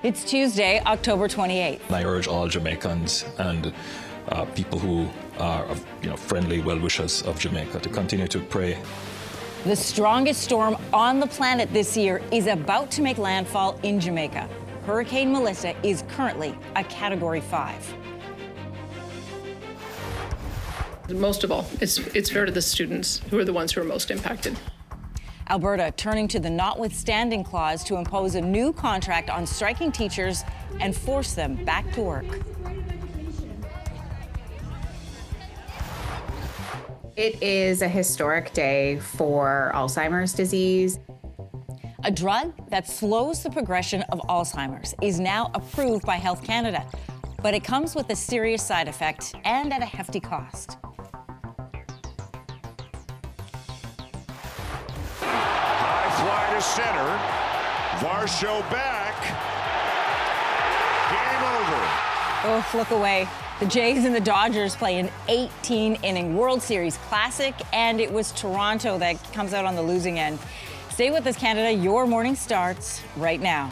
It's Tuesday, October 28th. I urge all Jamaicans and people who are, friendly well-wishers of Jamaica to continue to pray. The strongest storm on the planet this year is about to make landfall in Jamaica. Hurricane Melissa is currently a Category 5. Most of all, it's fair to the students who are the ones who are most impacted. Alberta turning to the notwithstanding clause to impose a new contract on striking teachers and force them back to work. It is a historic day for Alzheimer's disease. A drug that slows the progression of Alzheimer's is now approved by Health Canada, but it comes with a serious side effect and at a hefty cost. High fly to center. Varsho back. Game over. Oh, look away. The Jays and the Dodgers play an 18-inning World Series Classic, and it was Toronto that comes out on the losing end. Stay with us, Canada. Your morning starts right now.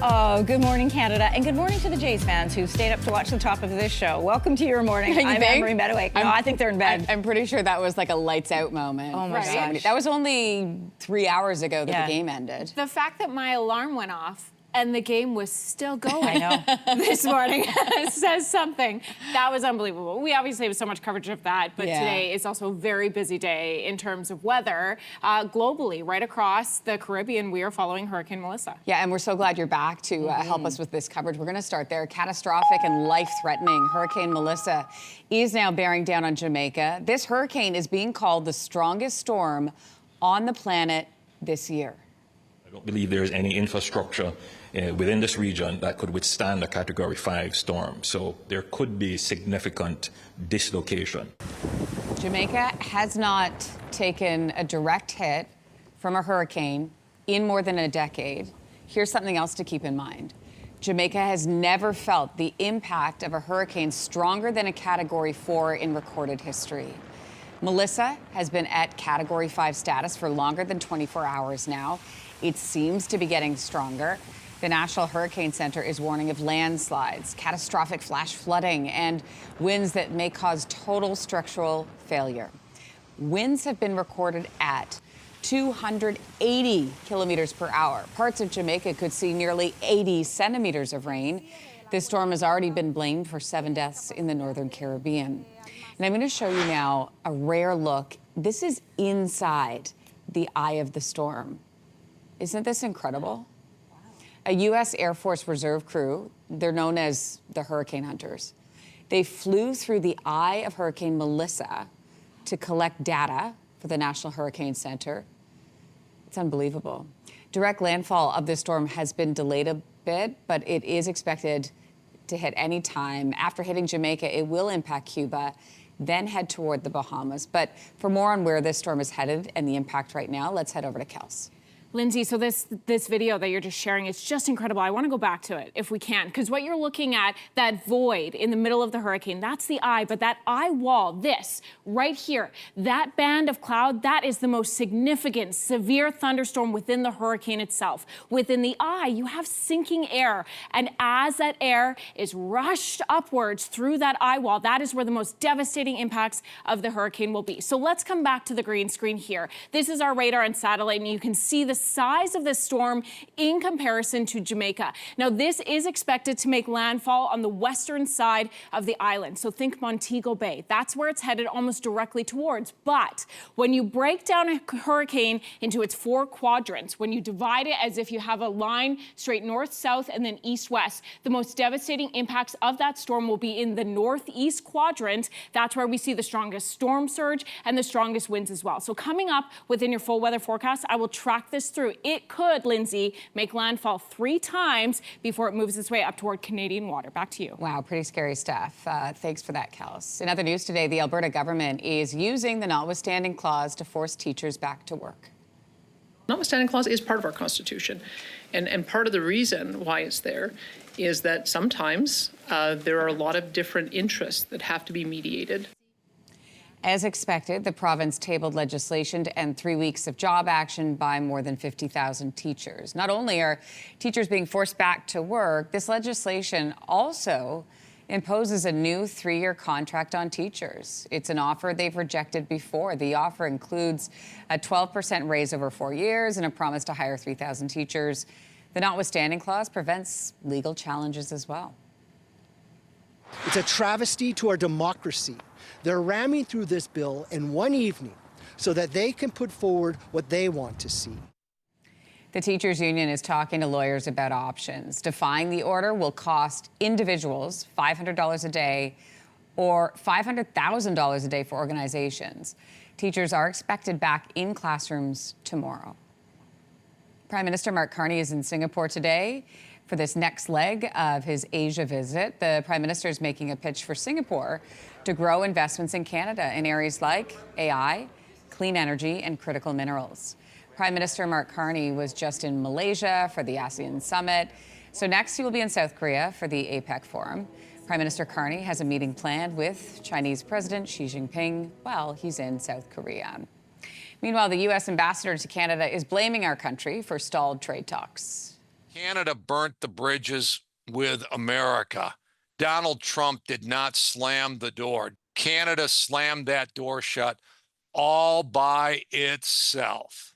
Oh, good morning, Canada, and good morning to the Jays fans who stayed up to watch the top of this show. Welcome to your morning. I'm Anne-Marie Mediwake. No, I think they're in bed. I'm pretty sure that was like a lights out moment. Oh my gosh. That was only 3 hours ago that the game ended. The fact that my alarm went off and the game was still going I know. this morning says something. That was unbelievable. We obviously have so much coverage of that, but today is also a very busy day in terms of weather. Globally, right across the Caribbean, we are following Hurricane Melissa. Yeah, and we're so glad you're back to help us with this coverage. We're going to start there. Catastrophic and life-threatening Hurricane Melissa is now bearing down on Jamaica. This hurricane is being called the strongest storm on the planet this year. I don't believe there's any infrastructure within this region that could withstand a Category 5 storm, so there could be significant dislocation. Jamaica has not taken a direct hit from a hurricane in more than a decade. Here's something else to keep in mind. Jamaica has never felt the impact of a hurricane stronger than a Category 4 in recorded history. Melissa has been at Category 5 status for longer than 24 hours now. It seems to be getting stronger. The National Hurricane Center is warning of landslides, catastrophic flash flooding, and winds that may cause total structural failure. Winds have been recorded at 280 kilometers per hour. Parts of Jamaica could see nearly 80 centimeters of rain. This storm has already been blamed for 7 deaths in the northern Caribbean. And I'm going to show you now a rare look. This is inside the eye of the storm. Isn't this incredible? A U.S. Air Force Reserve crew, they're known as the Hurricane Hunters. They flew through the eye of Hurricane Melissa to collect data for the National Hurricane Center. It's unbelievable. Direct landfall of this storm has been delayed a bit, but it is expected to hit any time. After hitting Jamaica, it will impact Cuba, then head toward the Bahamas. But for more on where this storm is headed and the impact right now, let's head over to Kels. Lindsay, so this video that you're just sharing, it's just incredible. I want to go back to it if we can, because what you're looking at, that void in the middle of the hurricane, that's the eye, but that eye wall, this right here, that band of cloud, that is the most significant, severe thunderstorm within the hurricane itself. Within the eye, you have sinking air, and as that air is rushed upwards through that eye wall, that is where the most devastating impacts of the hurricane will be. So let's come back to the green screen here. This is our radar and satellite, and you can see the size of this storm in comparison to Jamaica. Now, this is expected to make landfall on the western side of the island. So think Montego Bay. That's where it's headed almost directly towards. But when you break down a hurricane into its 4 quadrants, when you divide it as if you have a line straight north, south, and then east, west, the most devastating impacts of that storm will be in the northeast quadrant. That's where we see the strongest storm surge and the strongest winds as well. So coming up within your full weather forecast, I will track this through. It could, Lindsay, make landfall 3 times before it moves its way up toward Canadian water. Back to you. Wow, pretty scary stuff. Thanks for that, Kels. In other news today, the Alberta government is using the notwithstanding clause to force teachers back to work. Notwithstanding clause is part of our Constitution. And part of the reason why it's there is that sometimes there are a lot of different interests that have to be mediated. As expected, the province tabled legislation to end 3 weeks of job action by more than 50,000 teachers. Not only are teachers being forced back to work, this legislation also imposes a new 3-year contract on teachers. It's an offer they've rejected before. The offer includes a 12% raise over 4 years and a promise to hire 3,000 teachers. The notwithstanding clause prevents legal challenges as well. It's a travesty to our democracy. They're ramming through this bill in one evening so that they can put forward what they want to see. The teachers union is talking to lawyers about options. Defying the order will cost individuals $500 a day or $500,000 a day for organizations. Teachers are expected back in classrooms tomorrow. Prime Minister Mark Carney is in Singapore today for this next leg of his Asia visit. The Prime Minister is making a pitch for Singapore to grow investments in Canada in areas like AI, clean energy, and critical minerals. Prime Minister Mark Carney was just in Malaysia for the ASEAN summit. So next he will be in South Korea for the APEC forum. Prime Minister Carney has a meeting planned with Chinese President Xi Jinping while he's in South Korea. Meanwhile, the U.S. ambassador to Canada is blaming our country for stalled trade talks. Canada burnt the bridges with America. Donald Trump did not slam the door. Canada slammed that door shut all by itself.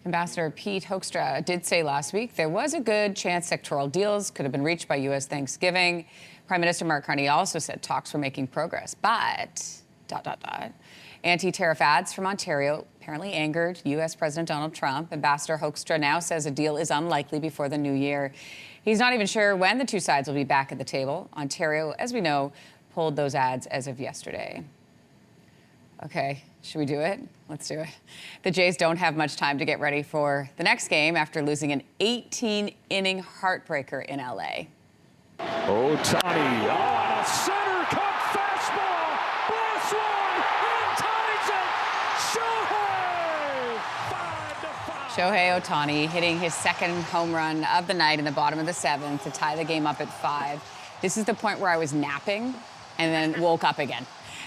Ambassador Pete Hoekstra did say last week there was a good chance sectoral deals could have been reached by U.S. Thanksgiving. Prime Minister Mark Carney also said talks were making progress, but ... Anti-tariff ads from Ontario apparently angered U.S. President Donald Trump. Ambassador Hoekstra now says a deal is unlikely before the new year. He's not even sure when the two sides will be back at the table. Ontario, as we know, pulled those ads as of yesterday. Okay, should we do it? Let's do it. The Jays don't have much time to get ready for the next game after losing an 18-inning heartbreaker in L.A. Ohtani, and a center cut fastball. Blast one, and ties it. Shohei, 5-5. Shohei Ohtani hitting his second home run of the night in the bottom of the 7th to tie the game up at 5. This is the point where I was napping and then woke up again.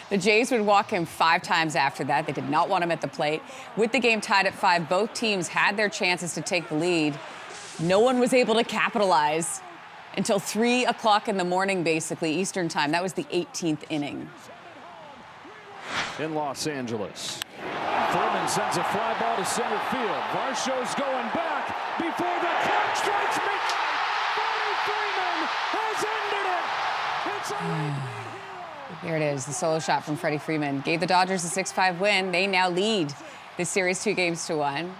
The Jays would walk him 5 times after that. They did not want him at the plate. With the game tied at 5, both teams had their chances to take the lead. No one was able to capitalize until 3 o'clock in the morning, basically, Eastern time. That was the 18th inning. In Los Angeles, Furman sends a fly ball to center field. Varsho's going back before the clock strikes midnight. Freddie Freeman has ended it. It's a Here it is, the solo shot from Freddie Freeman. Gave the Dodgers a 6-5 win. They now lead this series 2-1.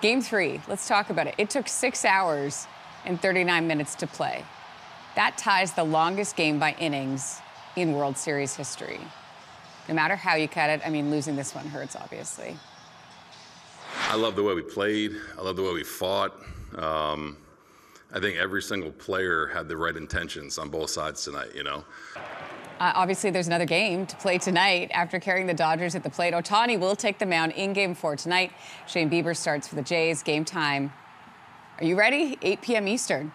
Game 3, let's talk about it. It took 6 hours and 39 minutes to play. That ties the longest game by innings in World Series history. No matter how you cut it, I mean, losing this one hurts, obviously. I love the way we played. I love the way we fought. I think every single player had the right intentions on both sides tonight, you know. Obviously, there's another game to play tonight after carrying the Dodgers at the plate. Ohtani will take the mound in Game 4 tonight. Shane Bieber starts for the Jays. Game time. Are you ready? 8 p.m. Eastern.